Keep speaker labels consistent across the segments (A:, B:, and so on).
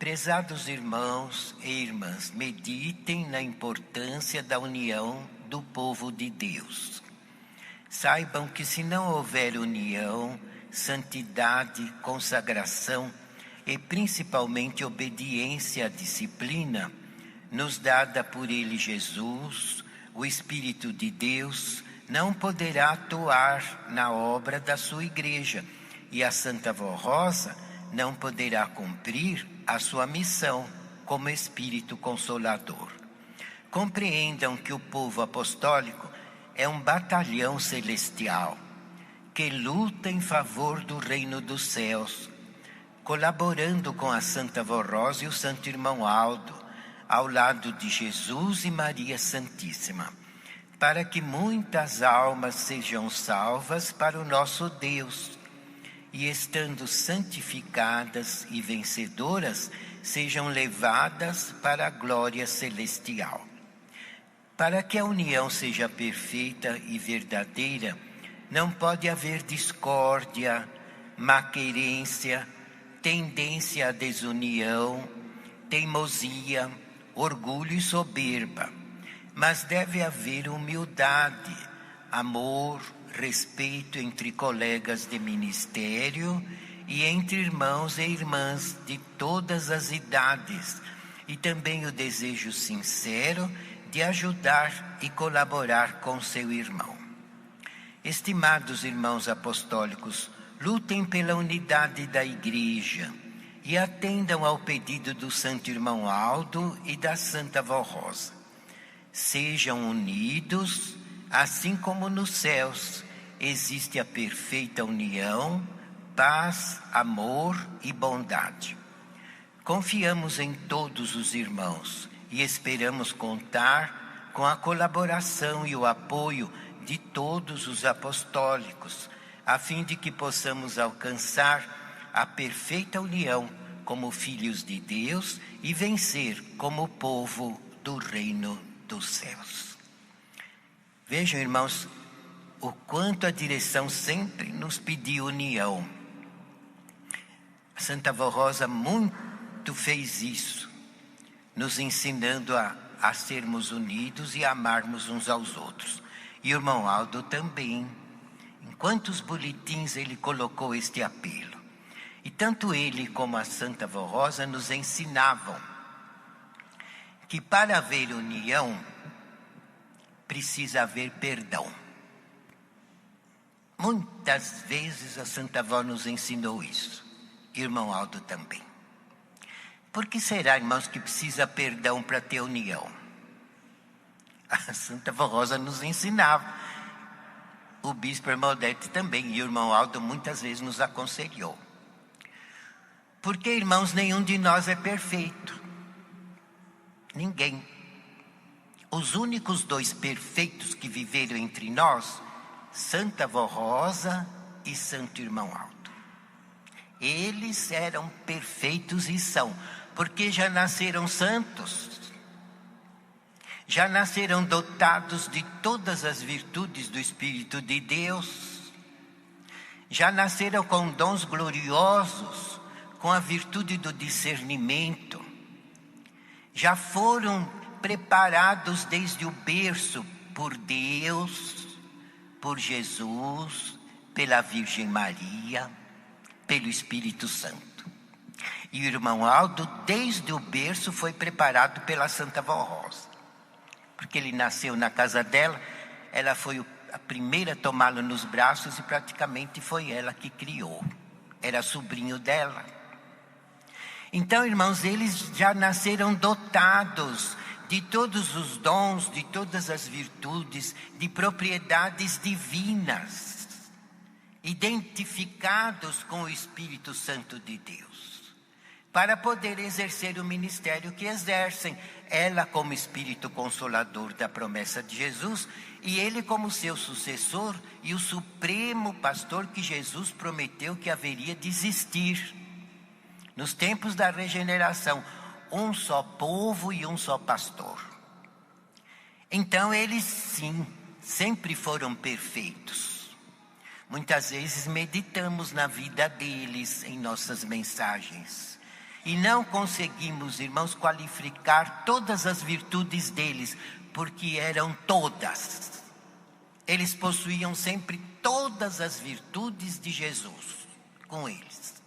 A: Prezados irmãos e irmãs, meditem na importância da união do povo de Deus. Saibam que se não houver união, santidade, consagração e principalmente obediência à disciplina, nos dada por Ele Jesus, o Espírito de Deus não poderá atuar na obra da sua igreja e a Santa Vó Rosa não poderá cumprir a sua missão como Espírito Consolador. Compreendam que o povo apostólico é um batalhão celestial que luta em favor do reino dos céus, colaborando com a Santa Vó Rosa e o Santo Irmão Aldo, ao lado de Jesus e Maria Santíssima, para que muitas almas sejam salvas para o nosso Deus e, estando santificadas e vencedoras, sejam levadas para a glória celestial. Para que a união seja perfeita e verdadeira, não pode haver discórdia, maquerência, tendência à desunião, teimosia, orgulho e soberba, mas deve haver humildade, amor, respeito entre colegas de ministério e entre irmãos e irmãs de todas as idades, e também o desejo sincero de ajudar e colaborar com seu irmão. Estimados irmãos apostólicos, lutem pela unidade da igreja e atendam ao pedido do Santo Irmão Aldo e da Santa Vó Rosa. Sejam unidos, assim como nos céus existe a perfeita união, paz, amor e bondade. Confiamos em todos os irmãos e esperamos contar com a colaboração e o apoio de todos os apostólicos, a fim de que possamos alcançar a perfeita união como filhos de Deus e vencer como povo do reino dos céus. Vejam, irmãos, o quanto a direção sempre nos pediu união. A Santa Vó Rosa muito fez isso, nos ensinando a sermos unidos e amarmos uns aos outros. E o irmão Aldo também. Em quantos boletins ele colocou este apelo. E tanto ele como a Santa Vó Rosa nos ensinavam que para haver união, precisa haver perdão. Muitas vezes a Santa Vó nos ensinou isso. Irmão Aldo também. Por que será, irmãos, que precisa perdão para ter união? A Santa Vó Rosa nos ensinava. O bispo Hermodete também, e o irmão Aldo muitas vezes nos aconselhou. Porque, irmãos, nenhum de nós é perfeito. Ninguém. Os únicos dois perfeitos que viveram entre nós, Santa Vó Rosa e Santo Irmão Aldo. Eles eram perfeitos e são, porque já nasceram santos. Já nasceram dotados de todas as virtudes do Espírito de Deus. Já nasceram com dons gloriosos, com a virtude do discernimento. Já foram preparados desde o berço por Deus, por Jesus, pela Virgem Maria, pelo Espírito Santo. E o irmão Aldo, desde o berço, foi preparado pela Santa Vó Rosa. Porque ele nasceu na casa dela, ela foi a primeira a tomá-lo nos braços e praticamente foi ela que criou. Era sobrinho dela. Então, irmãos, eles já nasceram dotados de todos os dons, de todas as virtudes, de propriedades divinas, identificados com o Espírito Santo de Deus, para poder exercer o ministério que exercem, ela como Espírito Consolador da promessa de Jesus, e ele como seu sucessor e o supremo pastor que Jesus prometeu que haveria de existir. Nos tempos da regeneração, um só povo e um só pastor. Então eles sim, sempre foram perfeitos. Muitas vezes meditamos na vida deles em nossas mensagens. E não conseguimos, irmãos, qualificar todas as virtudes deles, porque eram todas. Eles possuíam sempre todas as virtudes de Jesus com eles.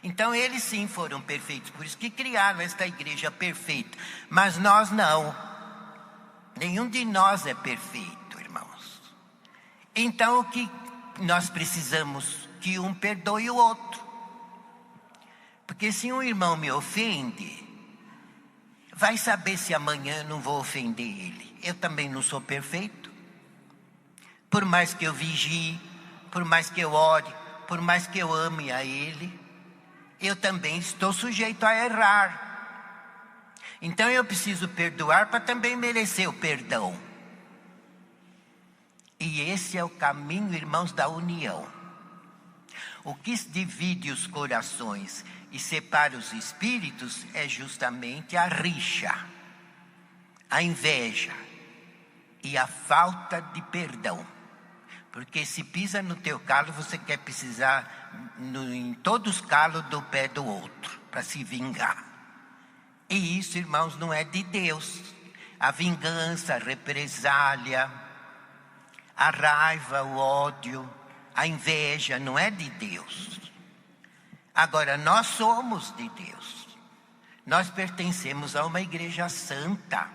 A: Então eles sim foram perfeitos, por isso que criaram esta igreja perfeita. Mas nós não. Nenhum de nós é perfeito, irmãos. Então o que nós precisamos? Que um perdoe o outro. Porque se um irmão me ofende, vai saber se amanhã eu não vou ofender ele. Eu também não sou perfeito. Por mais que eu vigie, por mais que eu ore, por mais que eu ame a ele, eu também estou sujeito a errar. Então eu preciso perdoar para também merecer o perdão. E esse é o caminho, irmãos, da união. O que divide os corações e separa os espíritos é justamente a rixa, a inveja e a falta de perdão. Porque se pisa no teu calo, você quer pisar em todos os calos do pé do outro, para se vingar. E isso, irmãos, não é de Deus. A vingança, a represália, a raiva, o ódio, a inveja não é de Deus. Agora, nós somos de Deus. Nós pertencemos a uma igreja santa.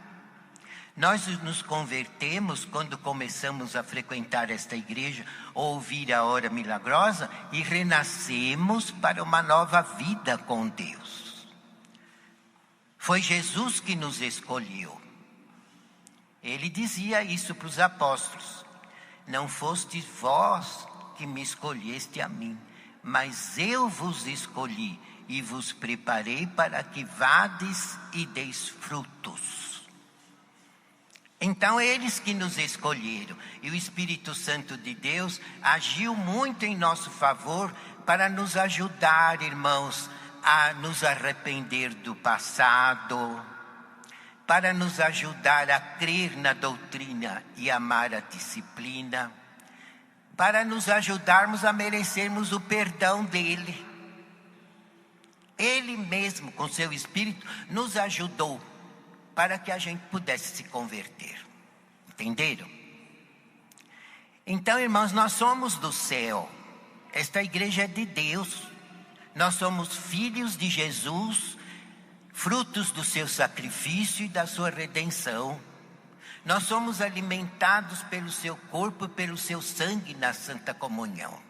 A: Nós nos convertemos quando começamos a frequentar esta igreja, ouvir a hora milagrosa e renascemos para uma nova vida com Deus. Foi Jesus que nos escolheu. Ele dizia isso para os apóstolos: não fostes vós que me escolheste a mim, mas eu vos escolhi e vos preparei para que vades e deis frutos. Então eles que nos escolheram, e o Espírito Santo de Deus agiu muito em nosso favor para nos ajudar, irmãos, a nos arrepender do passado, para nos ajudar a crer na doutrina e amar a disciplina, para nos ajudarmos a merecermos o perdão dele. Ele mesmo, com seu Espírito, nos ajudou para que a gente pudesse se converter. Entenderam? Então, irmãos, nós somos do céu. Esta igreja é de Deus. Nós somos filhos de Jesus, frutos do seu sacrifício e da sua redenção. Nós somos alimentados pelo seu corpo e pelo seu sangue na Santa Comunhão.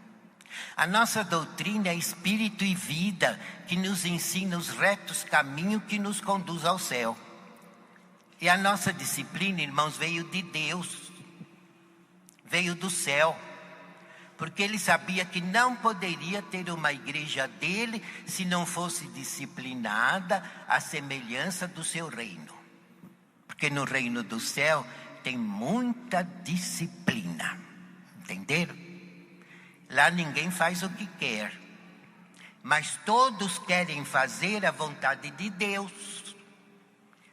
A: A nossa doutrina é espírito e vida, que nos ensina os retos caminhos que nos conduz ao céu. E a nossa disciplina, irmãos, veio de Deus, veio do céu, porque ele sabia que não poderia ter uma igreja dele se não fosse disciplinada à semelhança do seu reino. Porque no reino do céu tem muita disciplina, entenderam? Lá ninguém faz o que quer, mas todos querem fazer a vontade de Deus,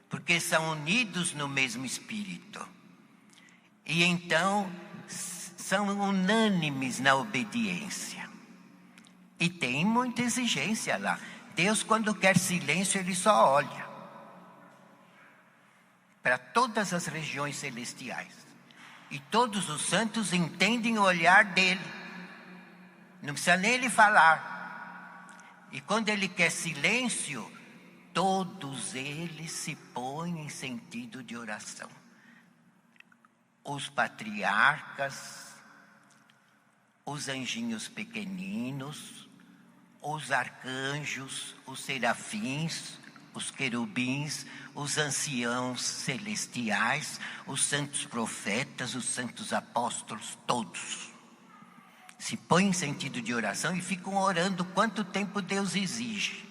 A: porque são unidos no mesmo Espírito. E então são unânimes na obediência. E tem muita exigência lá. Deus, quando quer silêncio, ele só olha para todas as regiões celestiais. E todos os santos entendem o olhar dele. Não precisa nem ele falar. E quando ele quer silêncio, todos eles se põem em sentido de oração. Os patriarcas, os anjinhos pequeninos, os arcanjos, os serafins, os querubins, os anciãos celestiais, os santos profetas, os santos apóstolos, todos se põem em sentido de oração e ficam orando quanto tempo Deus exige.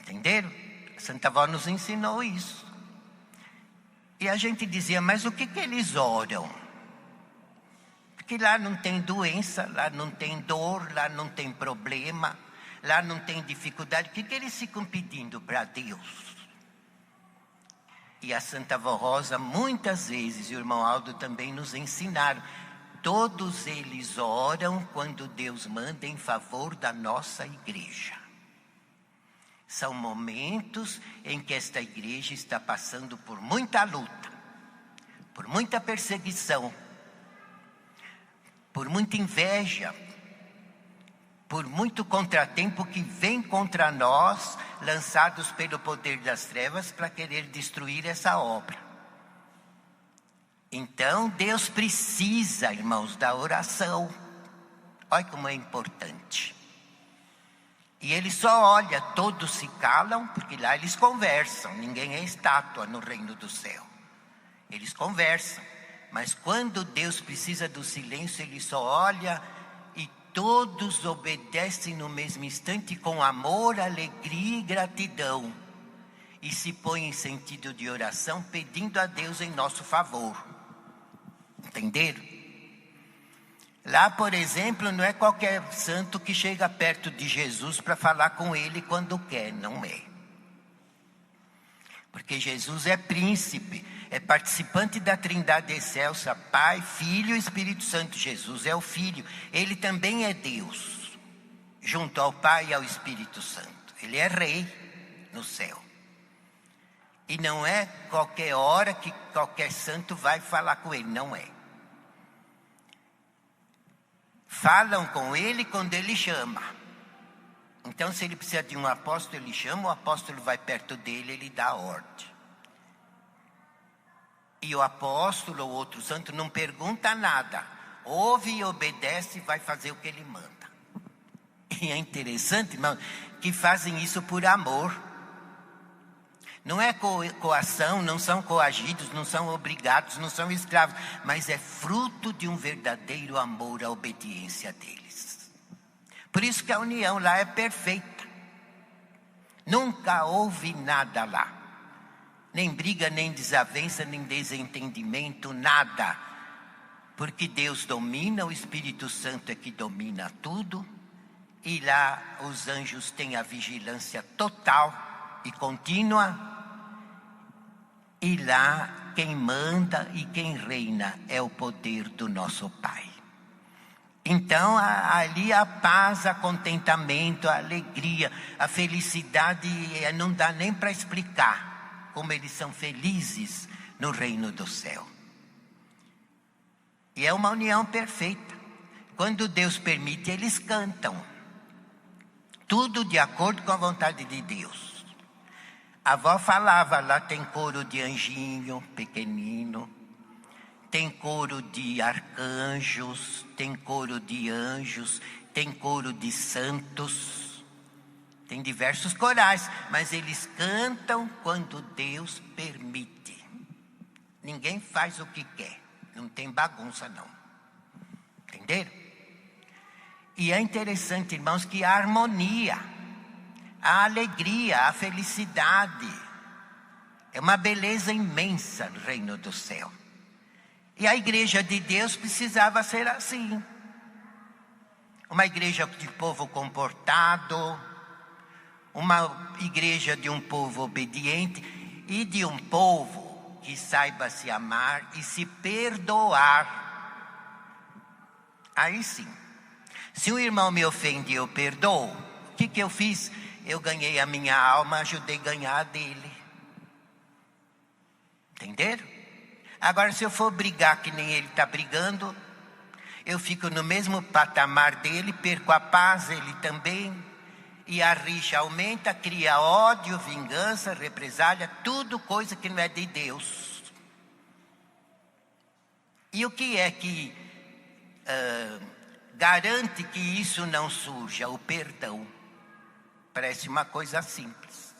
A: Entenderam? A Santa Avó nos ensinou isso. E a gente dizia, mas o que eles oram? Porque lá não tem doença, lá não tem dor, lá não tem problema, lá não tem dificuldade. O que eles ficam pedindo para Deus? E a Santa Avó Rosa, muitas vezes, e o irmão Aldo também nos ensinaram, todos eles oram quando Deus manda em favor da nossa igreja. São momentos em que esta igreja está passando por muita luta, por muita perseguição, por muita inveja, por muito contratempo que vem contra nós, lançados pelo poder das trevas para querer destruir essa obra. Então, Deus precisa, irmãos, da oração. Olha como é importante. E Ele só olha, todos se calam, porque lá eles conversam. Ninguém é estátua no reino do céu. Eles conversam. Mas quando Deus precisa do silêncio, Ele só olha e todos obedecem no mesmo instante com amor, alegria e gratidão. E se põem em sentido de oração, pedindo a Deus em nosso favor. Entenderam? Lá, por exemplo, não é qualquer santo que chega perto de Jesus para falar com ele quando quer, não é. Porque Jesus é príncipe, é participante da Trindade excelsa, Pai, Filho e Espírito Santo. Jesus é o Filho, ele também é Deus, junto ao Pai e ao Espírito Santo. Ele é Rei no céu. E não é qualquer hora que qualquer santo vai falar com ele, não é. Falam com ele quando ele chama. Então, se ele precisa de um apóstolo, ele chama, o apóstolo vai perto dele, ele dá a ordem. E o apóstolo ou outro santo não pergunta nada. Ouve e obedece e vai fazer o que ele manda. E é interessante, irmão, que fazem isso por amor. Não é coação, não são coagidos, não são obrigados, não são escravos. Mas é fruto de um verdadeiro amor à obediência deles. Por isso que a união lá é perfeita. Nunca houve nada lá. Nem briga, nem desavença, nem desentendimento, nada. Porque Deus domina, o Espírito Santo é que domina tudo. E lá os anjos têm a vigilância total e contínua. E lá quem manda e quem reina é o poder do nosso Pai. Então ali a paz, a contentamento, a alegria, a felicidade, não dá nem para explicar como eles são felizes no reino do céu. E é uma união perfeita. Quando Deus permite, eles cantam. Tudo de acordo com a vontade de Deus. A avó falava, lá tem coro de anjinho pequenino, tem coro de arcanjos, tem coro de anjos, tem coro de santos, tem diversos corais, mas eles cantam quando Deus permite. Ninguém faz o que quer, não tem bagunça não. Entenderam? E é interessante, irmãos, que a harmonia, a alegria, a felicidade, é uma beleza imensa no reino do céu. E a igreja de Deus precisava ser assim. Uma igreja de povo comportado, uma igreja de um povo obediente e de um povo que saiba se amar e se perdoar. Aí sim. Se o irmão me ofende, eu perdoo. O que eu fiz? Eu ganhei a minha alma, ajudei a ganhar a dele. Entenderam? Agora, se eu for brigar que nem ele está brigando, eu fico no mesmo patamar dele, perco a paz, ele também. E a rixa aumenta, cria ódio, vingança, represália, tudo coisa que não é de Deus. E o que é que garante que isso não surja? O perdão. Parece uma coisa simples.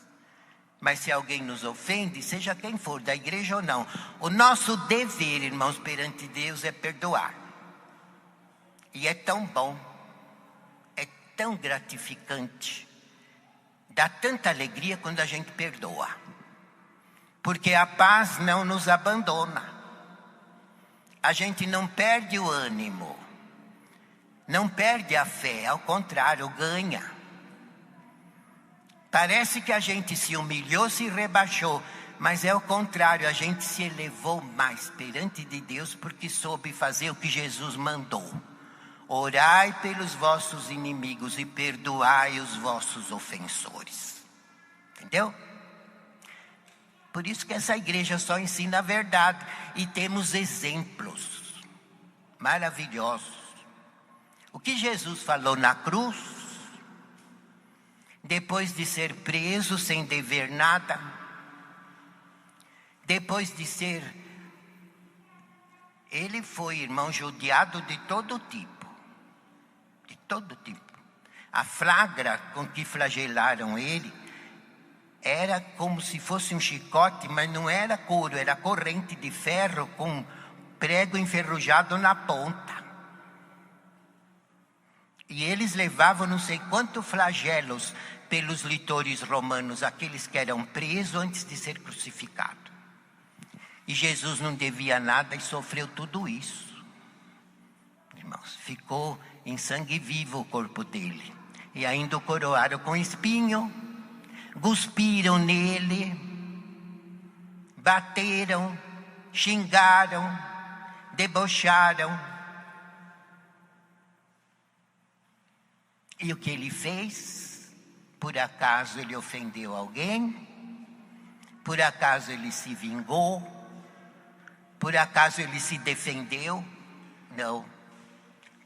A: Mas se alguém nos ofende, seja quem for, da igreja ou não, o nosso dever, irmãos, perante Deus é perdoar. E é tão bom, é tão gratificante, dá tanta alegria quando a gente perdoa. Porque a paz não nos abandona. A gente não perde o ânimo, não perde a fé, ao contrário, ganha. Parece que a gente se humilhou, se rebaixou, mas é o contrário, a gente se elevou mais perante de Deus porque soube fazer o que Jesus mandou. Orai pelos vossos inimigos e perdoai os vossos ofensores. Entendeu? Por isso que essa igreja só ensina a verdade. E temos exemplos maravilhosos. O que Jesus falou na cruz, depois de ser preso sem dever nada, depois de ser... Ele foi, irmão, judiado de todo tipo. De todo tipo. A flagra com que flagelaram ele era como se fosse um chicote, mas não era couro, era corrente de ferro com prego enferrujado na ponta. E eles levavam não sei quantos flagelos pelos litores romanos, aqueles que eram presos antes de ser crucificado. E Jesus não devia nada e sofreu tudo isso. Irmãos, ficou em sangue vivo o corpo dele. E ainda o coroaram com espinho. Cuspiram nele, bateram, xingaram, debocharam. E o que ele fez? Por acaso ele ofendeu alguém? Por acaso ele se vingou? Por acaso ele se defendeu? Não.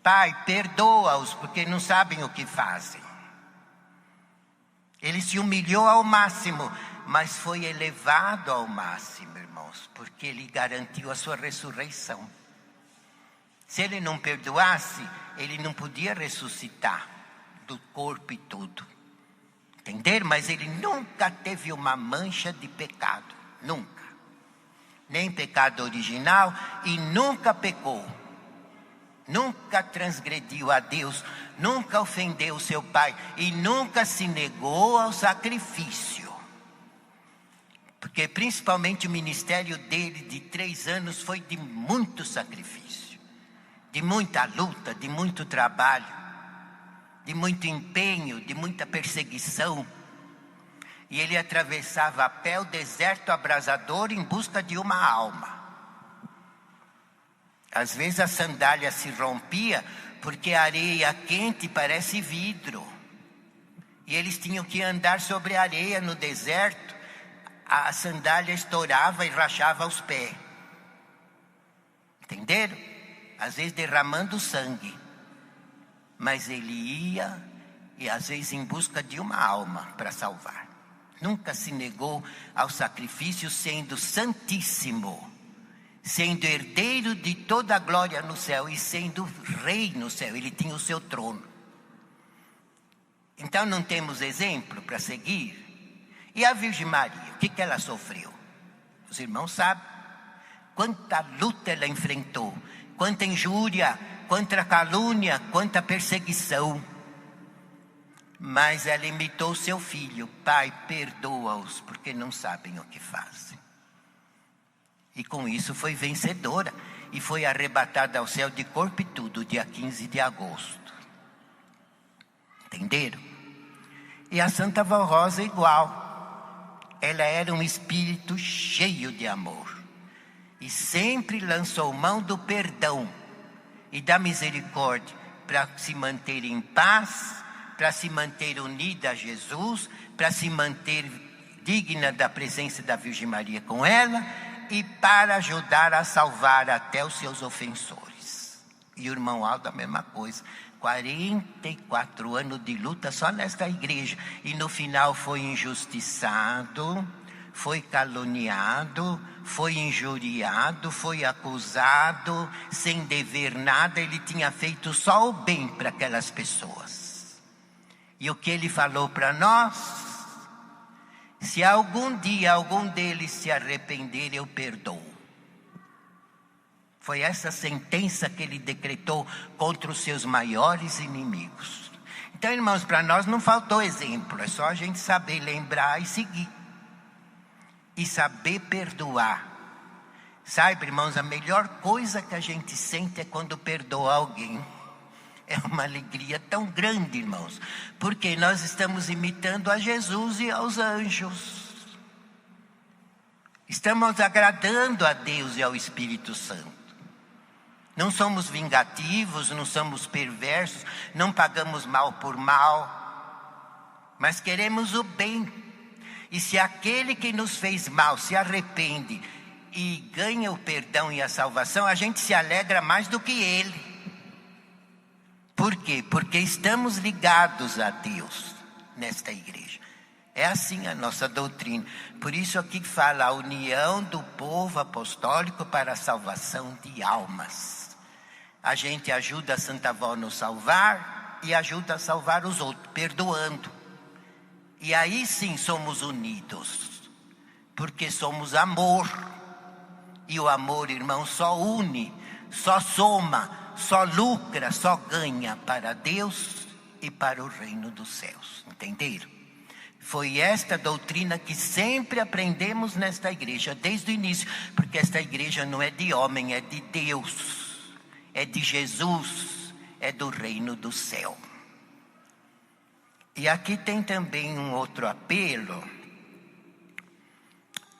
A: Pai, perdoa-os, porque não sabem o que fazem. Ele se humilhou ao máximo, mas foi elevado ao máximo, irmãos, porque ele garantiu a sua ressurreição. Se ele não perdoasse, ele não podia ressuscitar do corpo e tudo. Entenderam? Mas ele nunca teve uma mancha de pecado. Nunca. Nem pecado original e nunca pecou. Nunca transgrediu a Deus, nunca ofendeu seu pai e nunca se negou ao sacrifício. Porque principalmente o ministério dele de 3 anos foi de muito sacrifício, de muita luta, de muito trabalho, de muito empenho, de muita perseguição. E ele atravessava a pé o deserto abrasador em busca de uma alma. Às vezes a sandália se rompia porque a areia quente parece vidro. E eles tinham que andar sobre a areia no deserto. A sandália estourava e rachava os pés. Entenderam? Às vezes derramando sangue. Mas ele ia e às vezes em busca de uma alma para salvar. Nunca se negou ao sacrifício, sendo santíssimo, sendo herdeiro de toda a glória no céu e sendo rei no céu. Ele tinha o seu trono. Então não temos exemplo para seguir? E a Virgem Maria, o que ela sofreu? Os irmãos sabem quanta luta ela enfrentou, quanta injúria, quanta calúnia, quanta perseguição. Mas ela imitou seu filho. Pai, perdoa-os, porque não sabem o que fazem. E com isso foi vencedora. E foi arrebatada ao céu de corpo e tudo, dia 15 de agosto. Entenderam? E a Santa Vó Rosa igual. Ela era um espírito cheio de amor. E sempre lançou mão do perdão e da misericórdia para se manter em paz, para se manter unida a Jesus, para se manter digna da presença da Virgem Maria com ela e para ajudar a salvar até os seus ofensores. E o irmão Aldo a mesma coisa. 44 anos de luta só nesta igreja. E no final foi injustiçado, foi caluniado, foi injuriado, foi acusado, sem dever nada. Ele tinha feito só o bem para aquelas pessoas. E o que ele falou para nós? Se algum dia algum deles se arrepender, eu perdoo. Foi essa sentença que ele decretou contra os seus maiores inimigos. Então, irmãos, para nós não faltou exemplo. É só a gente saber lembrar e seguir. E saber perdoar. Sabe, irmãos, a melhor coisa que a gente sente é quando perdoa alguém. É uma alegria tão grande, irmãos. Porque nós estamos imitando a Jesus e aos anjos. Estamos agradando a Deus e ao Espírito Santo. Não somos vingativos, não somos perversos, não pagamos mal por mal. Mas queremos o bem. E se aquele que nos fez mal se arrepende e ganha o perdão e a salvação, a gente se alegra mais do que ele. Por quê? Porque estamos ligados a Deus nesta igreja. É assim a nossa doutrina. Por isso aqui fala a união do povo apostólico para a salvação de almas. A gente ajuda a Santa Avó a nos salvar e ajuda a salvar os outros, perdoando. E aí sim somos unidos, porque somos amor. E o amor, irmão, só une, só soma, só lucra, só ganha para Deus e para o reino dos céus. Entenderam? Foi esta doutrina que sempre aprendemos nesta igreja, desde o início. Porque esta igreja não é de homem, é de Deus. É de Jesus, é do reino do céu. E aqui tem também um outro apelo.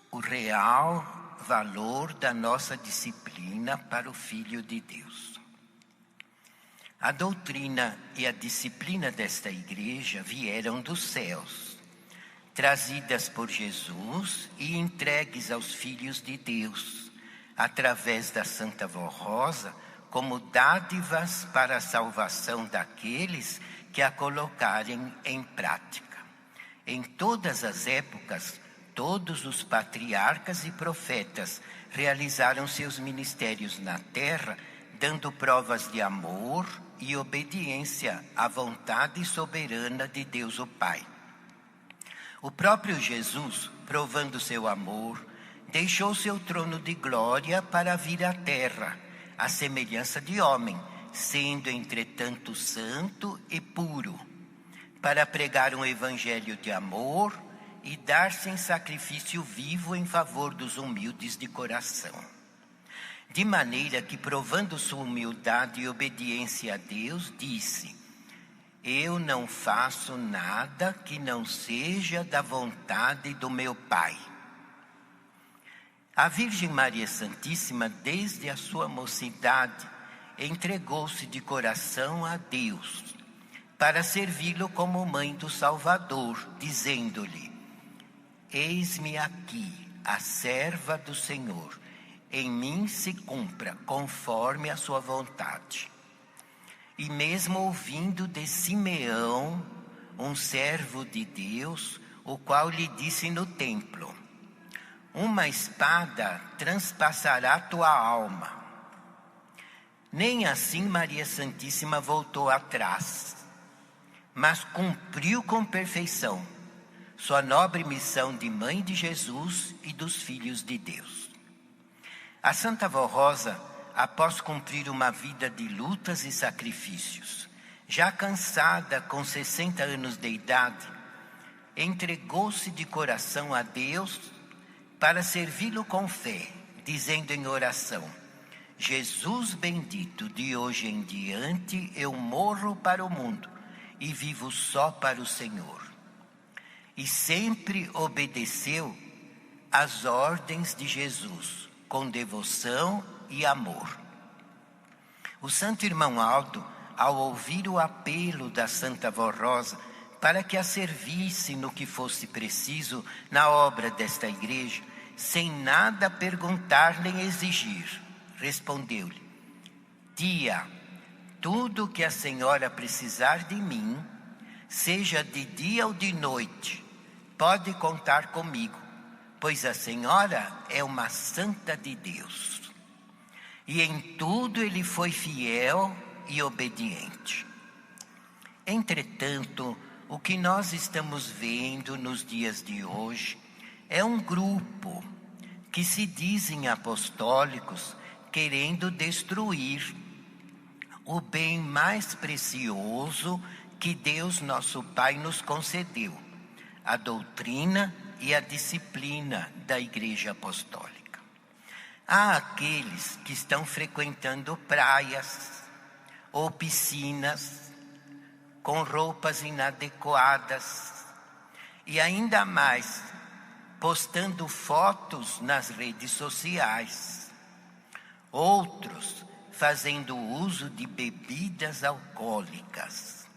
A: O real valor da nossa disciplina para o Filho de Deus. A doutrina e a disciplina desta igreja vieram dos céus, trazidas por Jesus e entregues aos filhos de Deus, através da Santa Avó Rosa, como dádivas para a salvação daqueles que a colocarem em prática. Em todas as épocas, todos os patriarcas e profetas realizaram seus ministérios na terra, dando provas de amor e obediência à vontade soberana de Deus o Pai. O próprio Jesus, provando seu amor, deixou seu trono de glória para vir à terra, à semelhança de homem, sendo entretanto santo e puro, para pregar um evangelho de amor e dar-se em sacrifício vivo em favor dos humildes de coração. De maneira que, provando sua humildade e obediência a Deus, disse: eu não faço nada que não seja da vontade do meu Pai. A Virgem Maria Santíssima, desde a sua mocidade, entregou-se de coração a Deus, para servi-lo como mãe do Salvador, dizendo-lhe: eis-me aqui, a serva do Senhor, em mim se cumpra conforme a sua vontade. E mesmo ouvindo de Simeão, um servo de Deus, o qual lhe disse no templo: uma espada transpassará tua alma. Nem assim Maria Santíssima voltou atrás, mas cumpriu com perfeição sua nobre missão de mãe de Jesus e dos filhos de Deus. A Santa Avó Rosa, após cumprir uma vida de lutas e sacrifícios, já cansada com 60 anos de idade, entregou-se de coração a Deus para servi-lo com fé, dizendo em oração: Jesus bendito, de hoje em diante eu morro para o mundo e vivo só para o Senhor. E sempre obedeceu às ordens de Jesus, com devoção e amor. O Santo Irmão Aldo, ao ouvir o apelo da Santa Avó Rosa para que a servisse no que fosse preciso na obra desta igreja, sem nada perguntar nem exigir, respondeu-lhe: tia, tudo que a senhora precisar de mim, seja de dia ou de noite, pode contar comigo, pois a senhora é uma santa de Deus. E em tudo ele foi fiel e obediente. Entretanto, o que nós estamos vendo nos dias de hoje é um grupo que se dizem apostólicos, querendo destruir o bem mais precioso que Deus nosso Pai nos concedeu, a doutrina e a disciplina da Igreja Apostólica. Há aqueles que estão frequentando praias ou piscinas com roupas inadequadas e ainda mais postando fotos nas redes sociais. Outros fazendo uso de bebidas alcoólicas,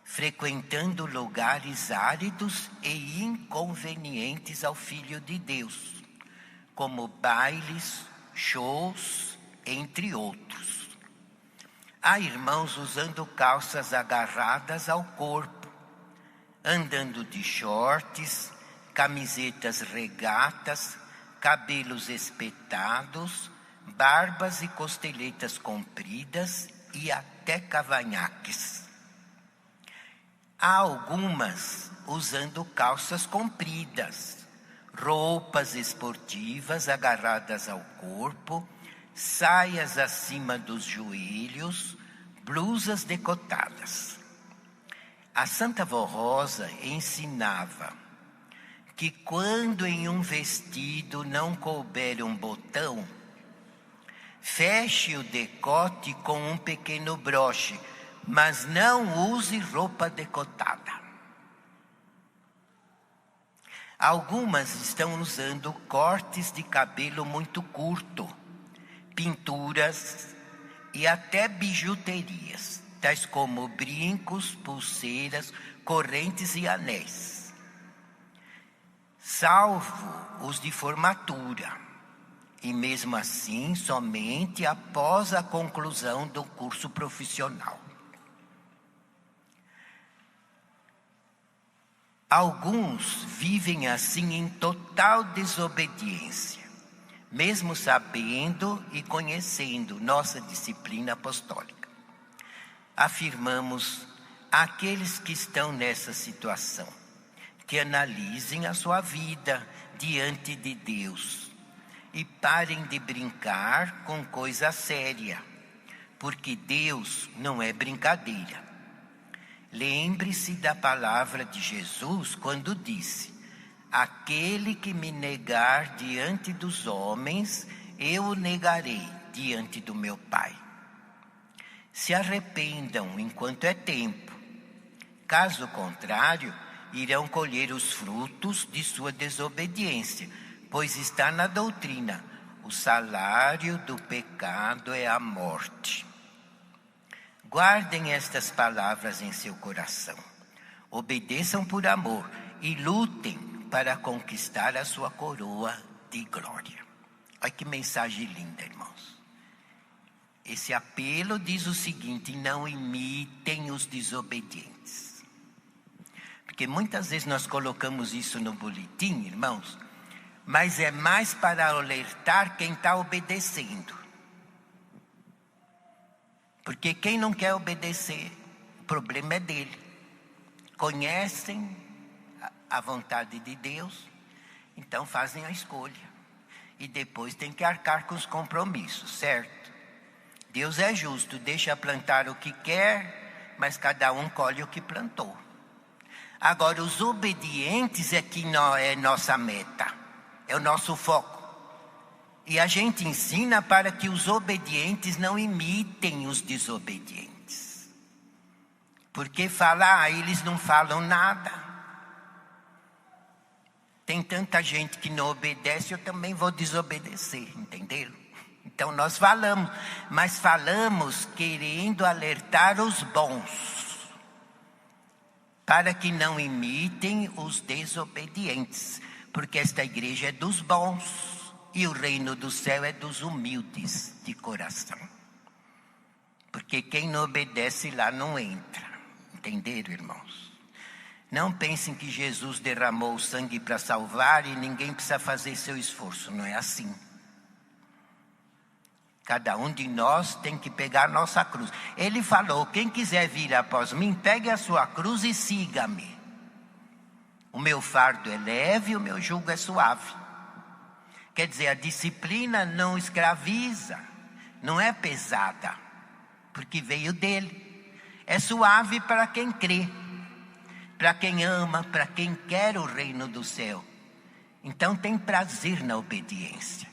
A: frequentando lugares áridos e inconvenientes ao Filho de Deus, como bailes, shows, entre outros. Há irmãos usando calças agarradas ao corpo, andando de shorts, camisetas regatas, cabelos espetados, barbas e costeletas compridas e até cavanhaques. Há algumas usando calças compridas, roupas esportivas agarradas ao corpo, saias acima dos joelhos, blusas decotadas. A Santa Vó Rosa ensinava que quando em um vestido não couber um botão, feche o decote com um pequeno broche, mas não use roupa decotada. Algumas estão usando cortes de cabelo muito curto, pinturas e até bijuterias, tais como brincos, pulseiras, correntes e anéis. Salvo os de formatura, e mesmo assim somente após a conclusão do curso profissional. Alguns vivem assim em total desobediência, mesmo sabendo e conhecendo nossa disciplina apostólica. Afirmamos àqueles que estão nessa situação, que analisem a sua vida diante de Deus e parem de brincar com coisa séria, porque Deus não é brincadeira. Lembre-se da palavra de Jesus quando disse: aquele que me negar diante dos homens, eu o negarei diante do meu Pai. Se arrependam enquanto é tempo. Caso contrário, irão colher os frutos de sua desobediência, pois está na doutrina: o salário do pecado é a morte. Guardem estas palavras em seu coração. Obedeçam por amor e lutem para conquistar a sua coroa de glória. Olha que mensagem linda, irmãos. Esse apelo diz o seguinte: não imitem os desobedientes. Porque muitas vezes nós colocamos isso no boletim, irmãos, mas é mais para alertar quem está obedecendo. Porque quem não quer obedecer, o problema é dele. Conhecem a vontade de Deus, então fazem a escolha. E depois tem que arcar com os compromissos, certo? Deus é justo, deixa plantar o que quer, mas cada um colhe o que plantou. Agora, os obedientes é que não é nossa meta, é o nosso foco. E a gente ensina para que os obedientes não imitem os desobedientes. Porque falar, eles não falam nada. Tem tanta gente que não obedece, eu também vou desobedecer, entenderam? Então nós falamos, mas falamos querendo alertar os bons, para que não imitem os desobedientes, porque esta igreja é dos bons. E o reino do céu é dos humildes de coração. Porque quem não obedece lá não entra. Entenderam, irmãos? Não pensem que Jesus derramou o sangue para salvar e ninguém precisa fazer seu esforço. Não é assim. Cada um de nós tem que pegar a nossa cruz. Ele falou: quem quiser vir após mim, pegue a sua cruz e siga-me. O meu fardo é leve, o meu jugo é suave. Quer dizer, a disciplina não escraviza, não é pesada, porque veio dele. É suave para quem crê, para quem ama, para quem quer o reino do céu. Então tem prazer na obediência.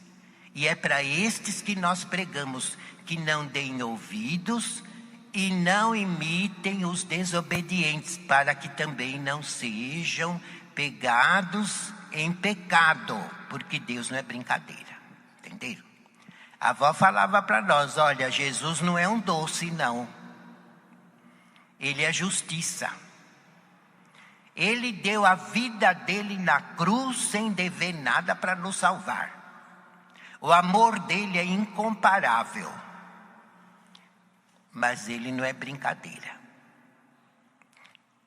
A: E é para estes que nós pregamos, que não deem ouvidos e não imitem os desobedientes, para que também não sejam pegados em pecado, porque Deus não é brincadeira, entenderam? A avó falava para nós: olha, Jesus não é um doce, não. Ele é justiça. Ele deu a vida dele na cruz sem dever nada para nos salvar. O amor dele é incomparável. Mas ele não é brincadeira.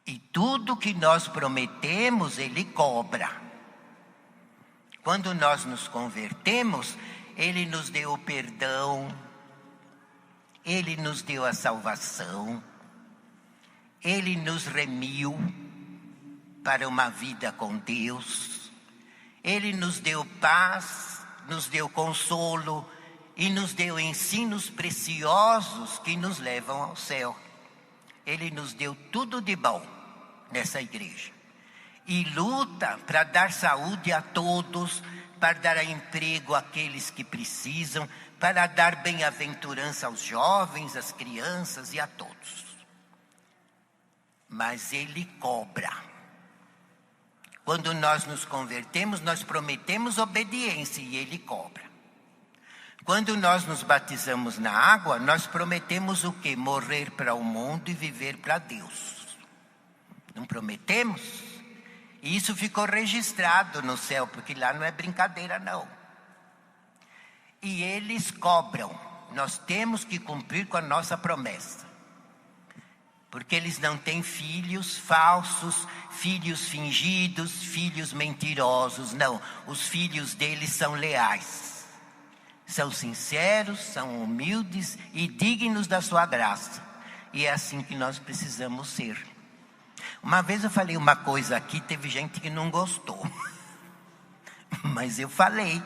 A: E tudo que nós prometemos, ele cobra. Quando nós nos convertemos, ele nos deu o perdão, ele nos deu a salvação, ele nos remiu para uma vida com Deus, ele nos deu paz, nos deu consolo e nos deu ensinos preciosos que nos levam ao céu. Ele nos deu tudo de bom nessa igreja. E luta para dar saúde a todos, para dar emprego àqueles que precisam, para dar bem-aventurança aos jovens, às crianças e a todos. Mas ele cobra. Quando nós nos convertemos, nós prometemos obediência e ele cobra. Quando nós nos batizamos na água, nós prometemos o quê? Morrer para o mundo e viver para Deus. Não prometemos? E isso ficou registrado no céu, porque lá não é brincadeira não. E eles cobram. Nós temos que cumprir com a nossa promessa. Porque eles não têm filhos falsos, filhos fingidos, filhos mentirosos. Não, os filhos deles são leais. São sinceros, são humildes e dignos da sua graça. E é assim que nós precisamos ser. Uma vez eu falei uma coisa aqui, teve gente que não gostou. Mas eu falei,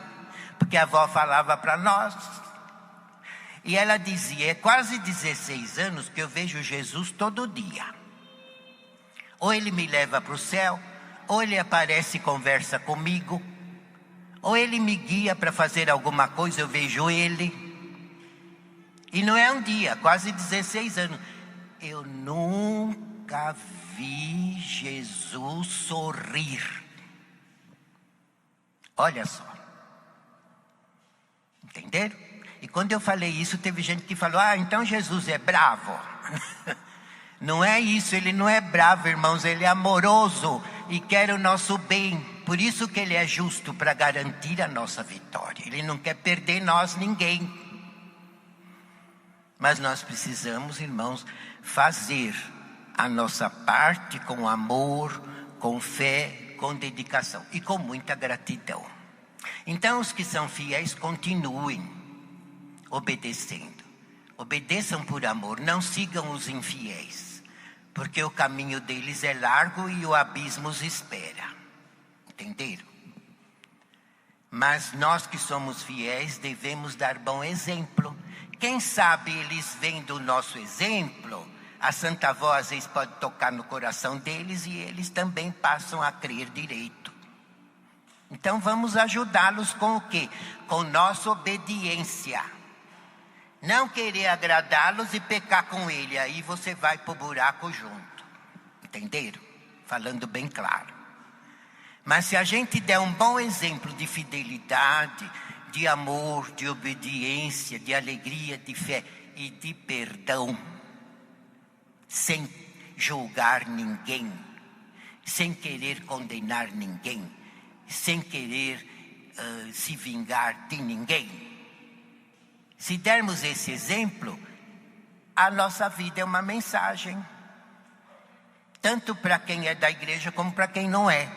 A: porque a avó falava para nós. E ela dizia, é quase 16 anos que eu vejo Jesus todo dia. Ou ele me leva para o céu, ou ele aparece e conversa comigo, ou ele me guia para fazer alguma coisa, eu vejo ele. E não é um dia, quase 16 anos. Eu nunca vi Jesus sorrir. Olha só. Entenderam? E quando eu falei isso, teve gente que falou, então Jesus é bravo. Não é isso, ele não é bravo, irmãos, ele é amoroso e quer o nosso bem. Por isso que ele é justo, para garantir a nossa vitória. Ele não quer perder nós, ninguém. Mas nós precisamos, irmãos, fazer a nossa parte com amor, com fé, com dedicação e com muita gratidão. Então os que são fiéis continuem obedecendo. Obedeçam por amor, não sigam os infiéis, porque o caminho deles é largo e o abismo os espera. Entenderam? Mas nós que somos fiéis devemos dar bom exemplo. Quem sabe eles vendo o nosso exemplo, a Santa Avó às vezes pode tocar no coração deles e eles também passam a crer direito. Então vamos ajudá-los com o quê? Com nossa obediência. Não querer agradá-los e pecar com ele, aí você vai para o buraco junto. Entenderam? Falando bem claro. Mas se a gente der um bom exemplo de fidelidade, de amor, de obediência, de alegria, de fé e de perdão, sem julgar ninguém, sem querer condenar ninguém, sem querer se vingar de ninguém. Se dermos esse exemplo, a nossa vida é uma mensagem. Tanto para quem é da igreja como para quem não é.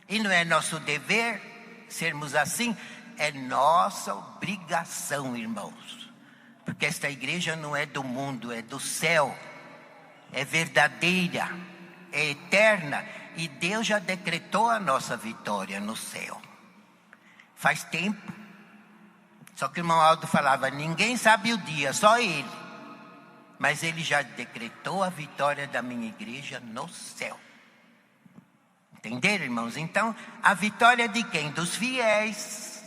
A: E não é nosso dever sermos assim, é nossa obrigação, irmãos. Porque esta igreja não é do mundo, é do céu. É verdadeira, é eterna. E Deus já decretou a nossa vitória no céu. Faz tempo. Só que o irmão Aldo falava, ninguém sabe o dia, só ele. Mas ele já decretou a vitória da minha igreja no céu. Entenderam, irmãos? Então, a vitória de quem? Dos fiéis.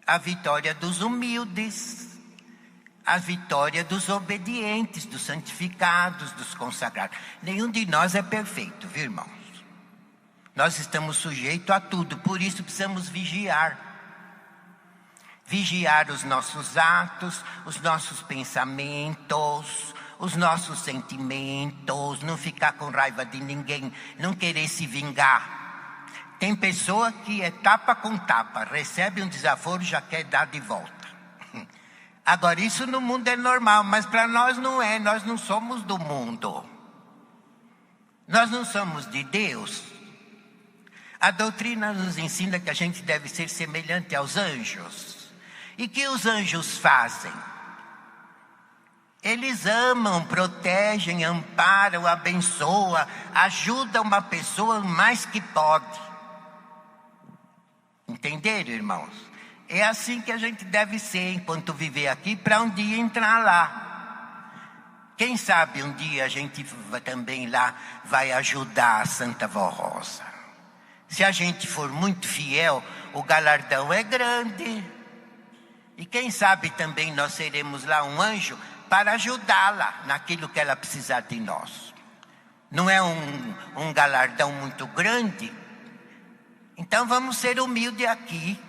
A: A vitória dos humildes. A vitória dos obedientes, dos santificados, dos consagrados. Nenhum de nós é perfeito, viu, irmãos? Nós estamos sujeitos a tudo, por isso precisamos vigiar. Vigiar os nossos atos, os nossos pensamentos, os nossos sentimentos, não ficar com raiva de ninguém, não querer se vingar. Tem pessoa que é tapa com tapa, recebe um desaforo e já quer dar de volta. Agora, isso no mundo é normal, mas para nós não é, nós não somos do mundo. Nós não somos de Deus. A doutrina nos ensina que a gente deve ser semelhante aos anjos. E que os anjos fazem? Eles amam, protegem, amparam, abençoam, ajudam uma pessoa o mais que pode. Entenderam, irmãos? É assim que a gente deve ser enquanto viver aqui, para um dia entrar lá. Quem sabe um dia a gente também lá vai ajudar a Santa Vó Rosa. Se a gente for muito fiel, o galardão é grande. E quem sabe também nós seremos lá um anjo para ajudá-la naquilo que ela precisar de nós. Não é um galardão muito grande? Então vamos ser humildes aqui.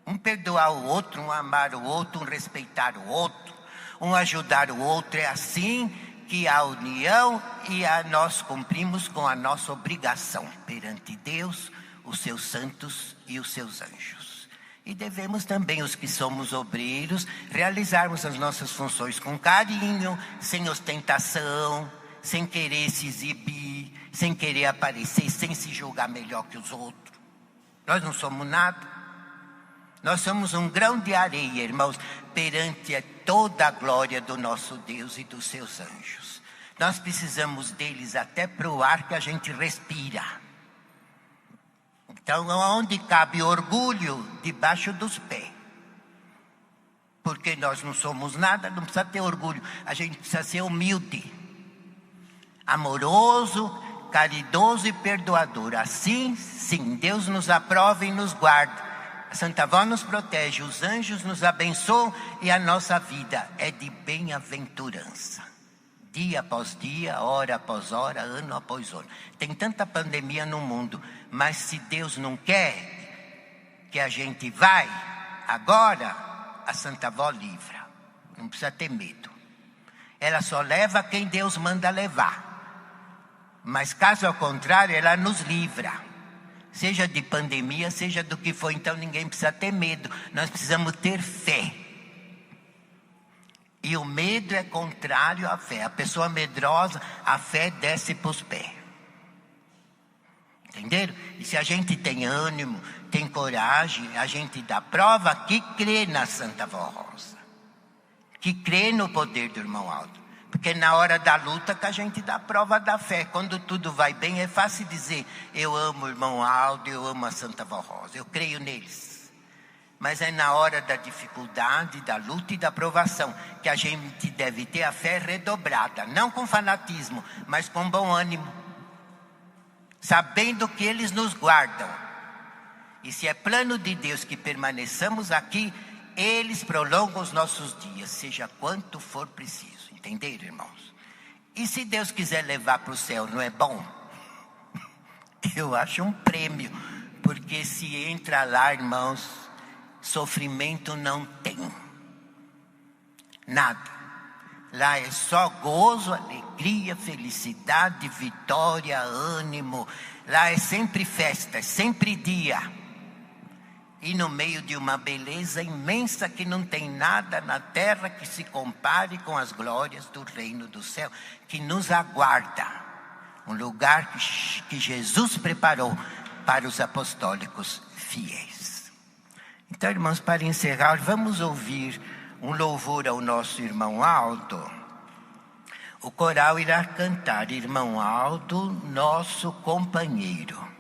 A: Um perdoar o outro, um amar o outro, um respeitar o outro, um ajudar o outro. É assim que a união e nós cumprimos com a nossa obrigação perante Deus, os seus santos e os seus anjos. E devemos também, os que somos obreiros, realizarmos as nossas funções com carinho, sem ostentação, sem querer se exibir, sem querer aparecer, sem se julgar melhor que os outros. Nós não somos nada. Nós somos um grão de areia, irmãos, perante toda a glória do nosso Deus e dos seus anjos. Nós precisamos deles até para o ar que a gente respira. Então, onde cabe orgulho? Debaixo dos pés. Porque nós não somos nada, não precisa ter orgulho. A gente precisa ser humilde, amoroso, caridoso e perdoador. Assim, sim, Deus nos aprova e nos guarda. A Santa Vó nos protege, os anjos nos abençoam e a nossa vida é de bem-aventurança. Dia após dia, hora após hora, ano após ano. Tem tanta pandemia no mundo, mas se Deus não quer que a gente vai, agora a Santa Vó livra. Não precisa ter medo. Ela só leva quem Deus manda levar. Mas caso ao contrário, ela nos livra. Seja de pandemia, seja do que for, então ninguém precisa ter medo. Nós precisamos ter fé. E o medo é contrário à fé. A pessoa medrosa, a fé desce para os pés. Entenderam? E se a gente tem ânimo, tem coragem, a gente dá prova que crê na Santa Vó Rosa. Que crê no poder do irmão Aldo. Porque na hora da luta que a gente dá prova da fé. Quando tudo vai bem, é fácil dizer: eu amo o irmão Aldo, eu amo a Santa Vó Rosa, eu creio neles. Mas é na hora da dificuldade, da luta e da provação que a gente deve ter a fé redobrada. Não com fanatismo, mas com bom ânimo. Sabendo que eles nos guardam. E se é plano de Deus que permaneçamos aqui, eles prolongam os nossos dias, seja quanto for preciso. Entenderam, irmãos? E se Deus quiser levar para o céu, não é bom? Eu acho um prêmio. Porque se entra lá, irmãos, sofrimento não tem. Nada. Lá é só gozo, alegria, felicidade, vitória, ânimo. Lá é sempre festa, é sempre dia. E no meio de uma beleza imensa que não tem nada na terra que se compare com as glórias do reino do céu, que nos aguarda. Um lugar que Jesus preparou para os apostólicos fiéis. Então, irmãos, para encerrar, vamos ouvir um louvor ao nosso irmão Aldo. O coral irá cantar: Irmão Aldo, nosso companheiro.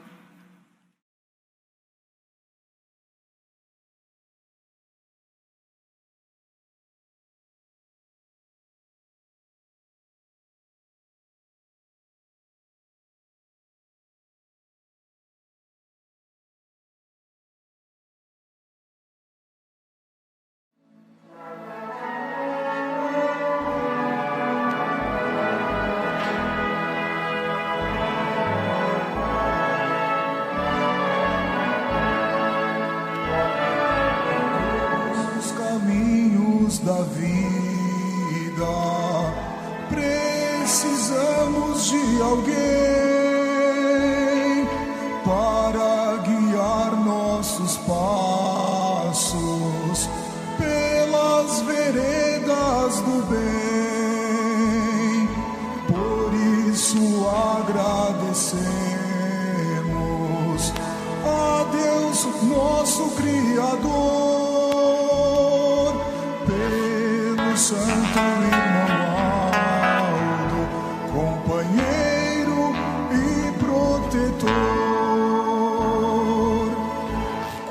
B: alguém para guiar nossos passos pelas veredas do bem. Por isso agradecemos a Deus, nosso Criador, pelo santo irmão Aldo, companheiro e protetor,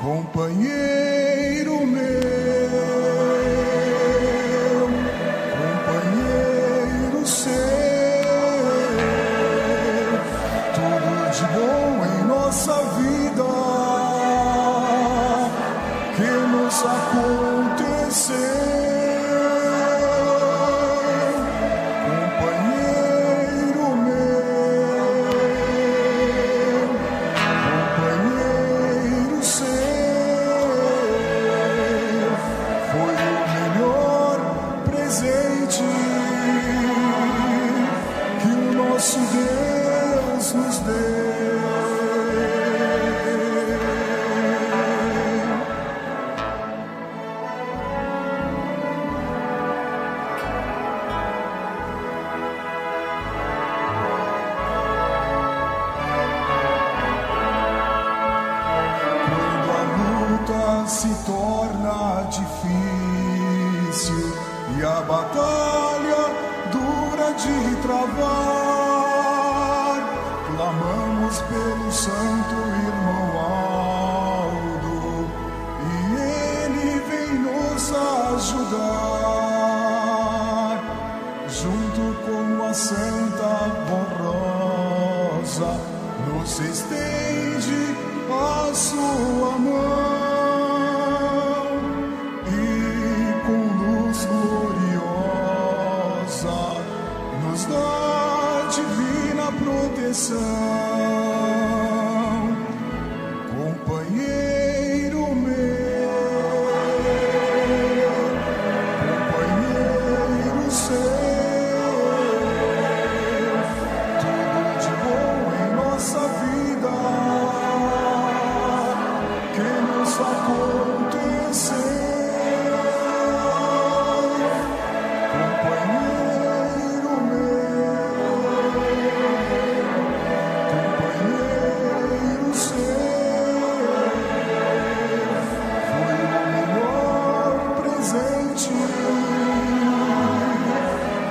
B: companheiro meu, companheiro seu, tudo de bom em nossa vida que nos aconteceu. Companheiro meu, companheiro seu, foi o melhor presente que o nosso Deus nos deu. Quando a luta se torna difícil e a batalha dura de travar, clamamos pelo santo irmão Aldo e ele vem nos ajudar. Junto com a Santa Rosa, nos estende a sua mão e com luz gloriosa nos dá divina proteção. Companheiro meu, companheiro seu, tudo de bom em nossa vida que nos aconteceu. Companheiro meu, companheiro seu, foi o melhor presente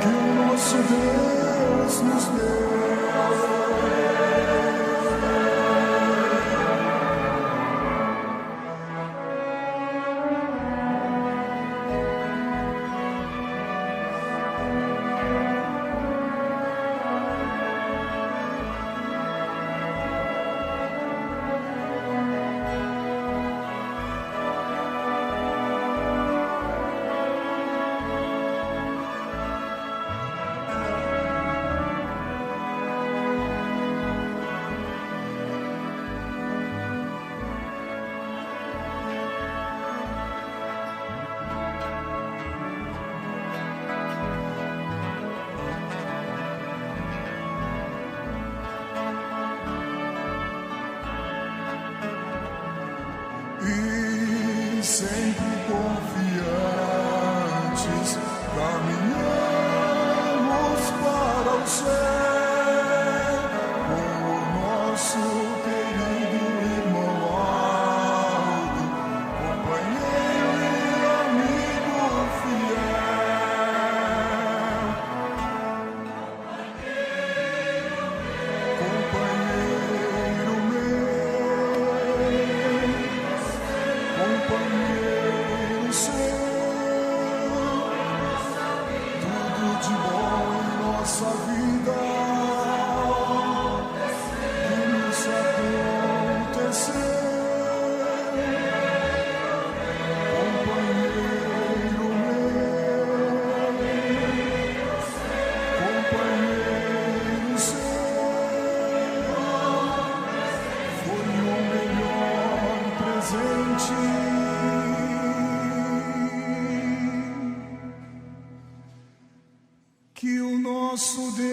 B: que o nosso Deus nos deu. E sempre confiantes caminhamos para o céu com o nosso querido irmão Aldo, companheiro e amigo fiel. Companheiro meu, companheiro seu, tudo de bom em nossa vida que nos aconteceu. Companheiro meu, companheiro seu, foi o melhor presente que o nosso Deus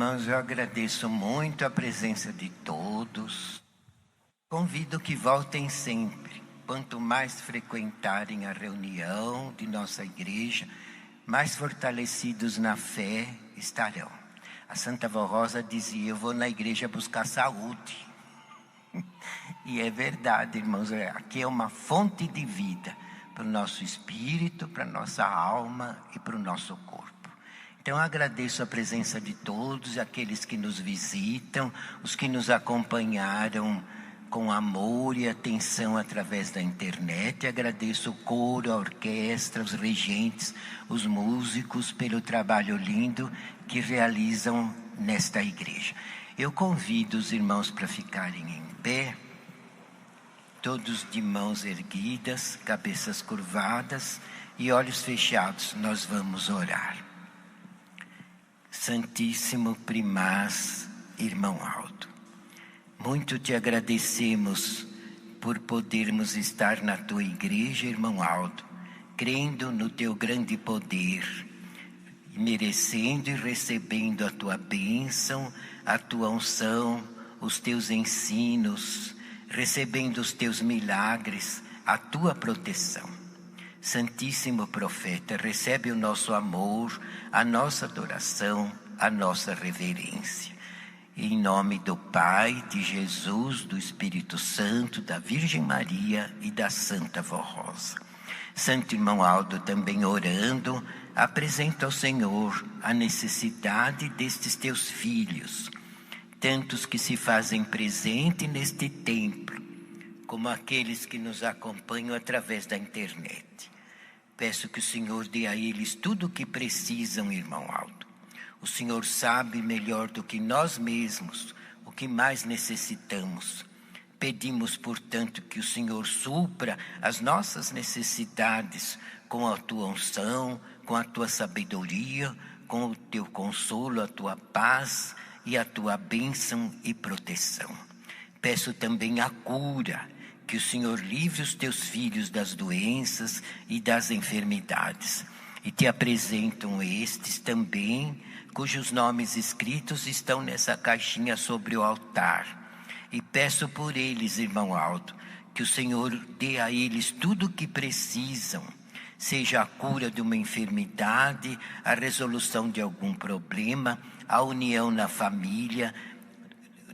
A: irmãos, eu agradeço muito a presença de todos. Convido que voltem sempre. Quanto mais frequentarem a reunião de nossa igreja, mais fortalecidos na fé estarão. A Santa Vó Rosa dizia: eu vou na igreja buscar saúde. E é verdade, irmãos, aqui é uma fonte de vida para o nosso espírito, para a nossa alma e para o nosso corpo. Então eu agradeço a presença de todos, aqueles que nos visitam, os que nos acompanharam com amor e atenção através da internet. Agradeço o coro, a orquestra, os regentes, os músicos pelo trabalho lindo que realizam nesta igreja. Eu convido os irmãos para ficarem em pé, todos de mãos erguidas, cabeças curvadas e olhos fechados. Nós vamos orar. Santíssimo Primaz, irmão Aldo, muito te agradecemos por podermos estar na tua igreja, irmão Aldo, crendo no teu grande poder, merecendo e recebendo a tua bênção, a tua unção, os teus ensinos, recebendo os teus milagres, a tua proteção. Santíssimo profeta, recebe o nosso amor, a nossa adoração, a nossa reverência. Em nome do Pai, de Jesus, do Espírito Santo, da Virgem Maria e da Santa Vó Rosa. Santo irmão Aldo, também orando, apresenta ao Senhor a necessidade destes teus filhos, tantos que se fazem presente neste templo, como aqueles que nos acompanham através da internet. Peço que o Senhor dê a eles tudo o que precisam, irmão Aldo. O Senhor sabe melhor do que nós mesmos o que mais necessitamos. Pedimos, portanto, que o Senhor supra as nossas necessidades com a tua unção, com a tua sabedoria, com o teu consolo, a tua paz e a tua bênção e proteção. Peço também a cura, que o Senhor livre os teus filhos das doenças e das enfermidades. E te apresentam estes também, cujos nomes escritos estão nessa caixinha sobre o altar. E peço por eles, irmão Aldo, que o Senhor dê a eles tudo o que precisam, seja a cura de uma enfermidade, a resolução de algum problema, a união na família,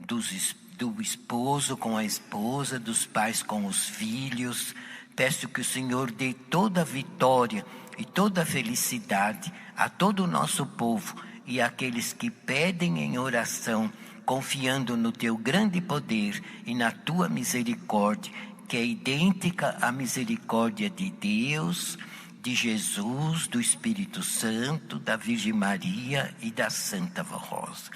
A: do esposo com a esposa, dos pais com os filhos. Peço que o Senhor dê toda a vitória e toda a felicidade a todo o nosso povo e àqueles que pedem em oração, confiando no teu grande poder e na tua misericórdia, que é idêntica à misericórdia de Deus, de Jesus, do Espírito Santo, da Virgem Maria e da Santa Vó Rosa.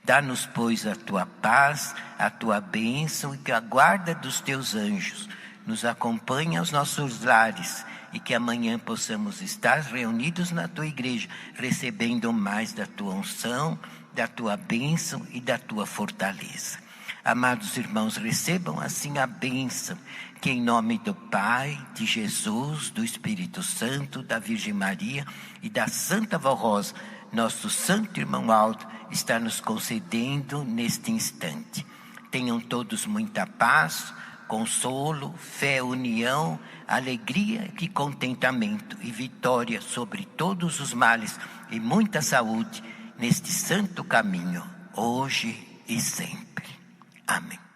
A: Dá-nos, pois, a tua paz, a tua bênção e que a guarda dos teus anjos nos acompanhe aos nossos lares e que amanhã possamos estar reunidos na tua igreja, recebendo mais da tua unção, da tua bênção e da tua fortaleza. Amados irmãos, recebam assim a bênção, que em nome do Pai, de Jesus, do Espírito Santo, da Virgem Maria e da Santa Vó Rosa, nosso santo irmão Aldo está nos concedendo neste instante. Tenham todos muita paz, consolo, fé, união, alegria e contentamento e vitória sobre todos os males e muita saúde neste santo caminho, hoje e sempre. Amém.